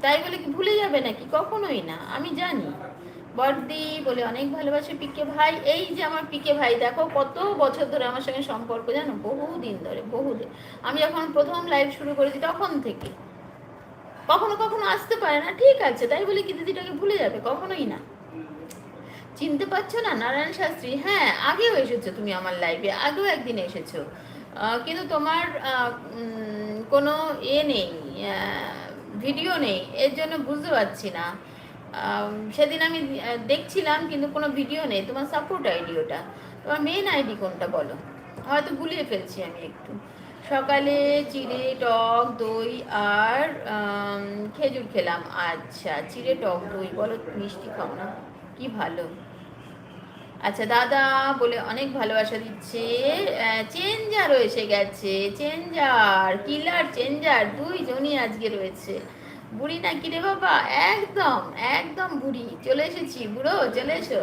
তাই বলে কি ভুলে যাবে নাকি? কখনোই না, আমি জানি। বর্দি বলে অনেক ভালোবাসে পিকে ভাই। এই যে আমার পিকে ভাই, দেখো কত বছর ধরে আমার সঙ্গে সম্পর্ক, জানো, বহুদিন ধরে, বহুদিন। আমি যখন প্রথম লাইভ শুরু করেছি তখন থেকে। কখনো কখনো আসতে পারে না, ঠিক আছে, তাই বলে কি দিদিটাকে ভুলে যাবে? কখনোই না। চিনতে পারছো না নারায়ণ শাস্ত্রী? হ্যাঁ, আগেও এসেছো তুমি আমার লাইভে, আগেও একদিন এসেছো, কিন্তু তোমার কোনো নেই, ভিডিও নেই, এর জন্য বুঝতে পারছি না। সেদিন আমি দেখছিলাম কিন্তু কোনো ভিডিও নেই। তোমার সাপোর্ট আইডি ওটা, তোমার মেন আইডি কোনটা বলো? হয়তো গুলিয়ে ফেলছি আমি একটু। সকালে চিড়ে টক দই আর খেজুর খেলাম। আচ্ছা, চিড়ে টক দই, বলো মিষ্টি খাও না? কি ভালো। আচ্ছা, দাদা বলে অনেক ভালোবাসা দিচ্ছে। চেঞ্জারও এসে গেছে, চেঞ্জার কিলার চেঞ্জার দুইজনই আজকে রয়েছে। বুড়ি নাকি রে বাবা? একদম একদম বুড়ি, চলে এসেছি বুড়ো, চলে এসো।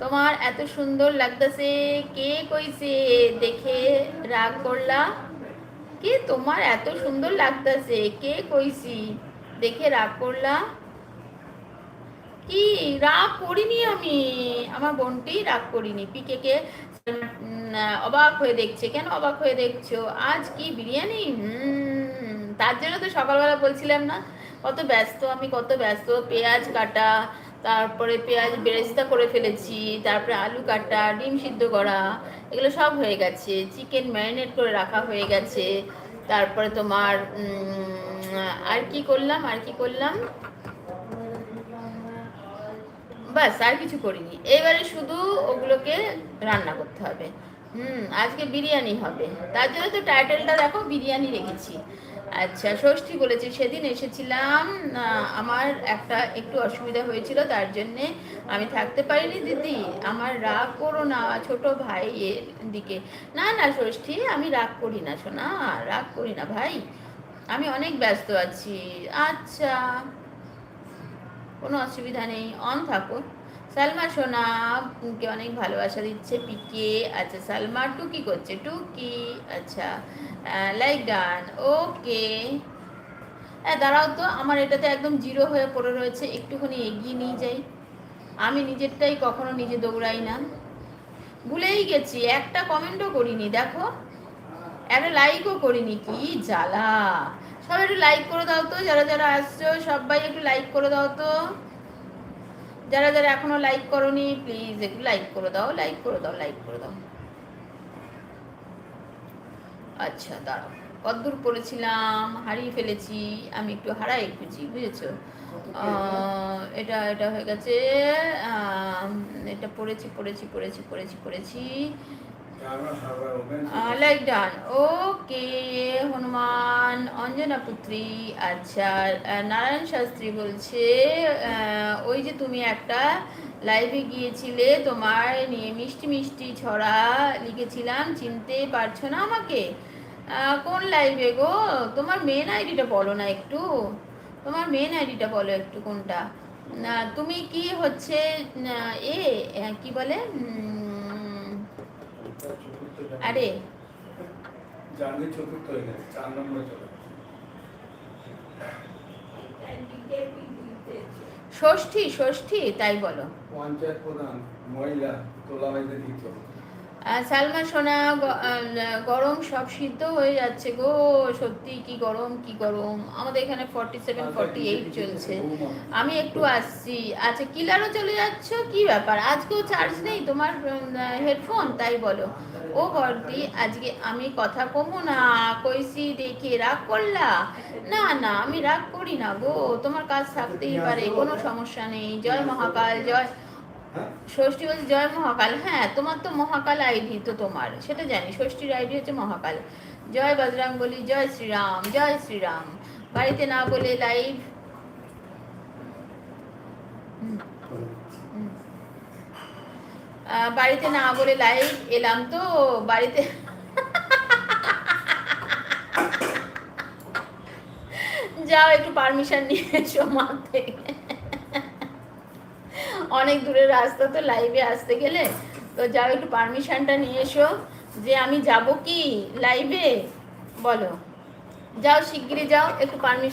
তোমার এত সুন্দর লাগতেছে, কে কইছে? দেখে রাগ করলা? কে তোমার এত সুন্দর লাগতেছে, কে কইছি দেখে রাগ করলা? কি রাগ করিনি আমি, আমার বোনটি রাগ করিনি। পিকে কে অবাক হয়ে দেখছে। কেন অবাক হয়ে দেখছো? আজ কি বিরিয়ানি? তার জন্য তো সকালবেলা বলছিলাম না কত ব্যস্ত আমি, কত ব্যস্ত। পেঁয়াজ কাটা, তারপরে পেঁয়াজ বেরেস্তা করে ফেলেছি, তারপরে আলু কাটা, ডিম সিদ্ধ করা, এগুলো সব হয়ে গেছে। চিকেন ম্যারিনেট করে রাখা হয়ে গেছে। তারপরে তোমার আর কি করলাম, আর কি করলাম, বাস, আর কিছু করিনি। এবারে শুধু ওগুলোকে রান্না করতে হবে। আজকে বিরিয়ানি হবে, তার জন্য তো টাইটেলটা দেখো বিরিয়ানি রেখেছি। আচ্ছা, ষষ্ঠী বলেছে সেদিন এসেছিলাম, আমার একটা একটু অসুবিধা হয়েছিল, তার জন্যে আমি থাকতে পারিনি। দিদি আমার রাগ করো না ছোট ভাইয়ের দিকে। না না ষষ্ঠী, আমি রাগ করি না সোনা, রাগ করি না ভাই, আমি অনেক ব্যস্ত আছি। আচ্ছা, কোনো অসুবিধা নেই, অন থাকো। সালমা সোনা কে অনেক ভালোবাসা দিচ্ছে পিকে। আচ্ছা, সালমা টুকি করছে, টুকি। আচ্ছা, লাইক ডান, ওকে। হ্যাঁ দাঁড়াও তো, আমার এটাতে একদম জিরো হয়ে পড়ে রয়েছে, একটুখানি এগিয়ে নিয়ে যাই। আমি নিজেরটাই কখনো নিজে দৌড়াই না। ভুলেই গেছি, একটা কমেন্টও করিনি, দেখো একটা লাইকও করিনি, কি জ্বালা। সবাই একটু লাইক করে দাও তো, যারা যারা আসছো সবাই একটু লাইক করে দাও তো। যারা যারা এখনো লাইক করোনি প্লিজ একটু লাইক করে দাও, লাইক করে দাও, লাইক করে দাও। আচ্ছা দাঁড়াও, কতদূর পড়েছিলাম, হারিয়ে ফেলেছি, আমি একটু হারাই খুঁজি, বুঝেছো? এটা এটা হয়ে গেছে। এটা পড়েছি পড়েছি পড়েছি পড়েছি পড়েছি। লাইক ডান, ওকে। হনুমান অঞ্জনা পুত্রী। আচ্ছা, নারায়ণ শাস্ত্রী বলছে ওই যে তুমি একটা লাইভে গিয়েছিলে, তোমার নিয়ে মিষ্টি মিষ্টি ছড়া লিখেছিলাম, চিনতে পারছো না আমাকে? কোন লাইভে গো? তোমার মেন আইডিটা বলো না একটু, তোমার মেন আইডিটা বলো একটু কোনটা। তুমি কি হচ্ছে এ কি বলে, আরে চতুর্থ হয়ে গেছে, 4 নম্বরে চলে ষষ্ঠী, ষষ্ঠী তাই বলো। পঞ্চায়েত প্রধান মহিলা তোলা হয়েছে দ্বিতীয়। সালমা সোনা, গরম সব সিদ্ধ হয়ে যাচ্ছে গো, সত্যি কি গরম, কি গরম। আমাদের এখানে 47 48 চলছে। আমি একটু আসছি। আচ্ছা, কিলারও চলে যাচ্ছ, কি ব্যাপার? আজকেও চার্জ নেই তোমার হেডফোন, তাই বলো। ও বর্দি, আজকে আমি কথা কমু না কইছি দেখে রাগ করলা? না না, আমি রাগ করি না গো, তোমার কাজ থাকতেই পারে, কোনো সমস্যা নেই। জয় মহাকাল, জয় ষষ্ঠী বলছে জয় মহাকাল। হ্যাঁ, তোমার তো মহাকাল আইডি তো, তোমার সেটা জানি, ষষ্ঠীর আইডি হচ্ছে মহাকাল। জয় বজরং বলি, জয় শ্রীরাম, জয় শ্রীরাম। বাড়িতে না বলে লাইভ, বাড়িতে না বলে লাইভ এলাম তো, বাড়িতে যাও একটু পারমিশন নিয়ে এসো মা থেকে, অনেক দূরের রাস্তা তো লাইভে আসতে গেলে, তো যাও একটু পারমিশনটা নিয়ে এসো যে আমি যাব কি লাইভে, বলো। যাও শিগগিরই যাও, একটু পারমিশন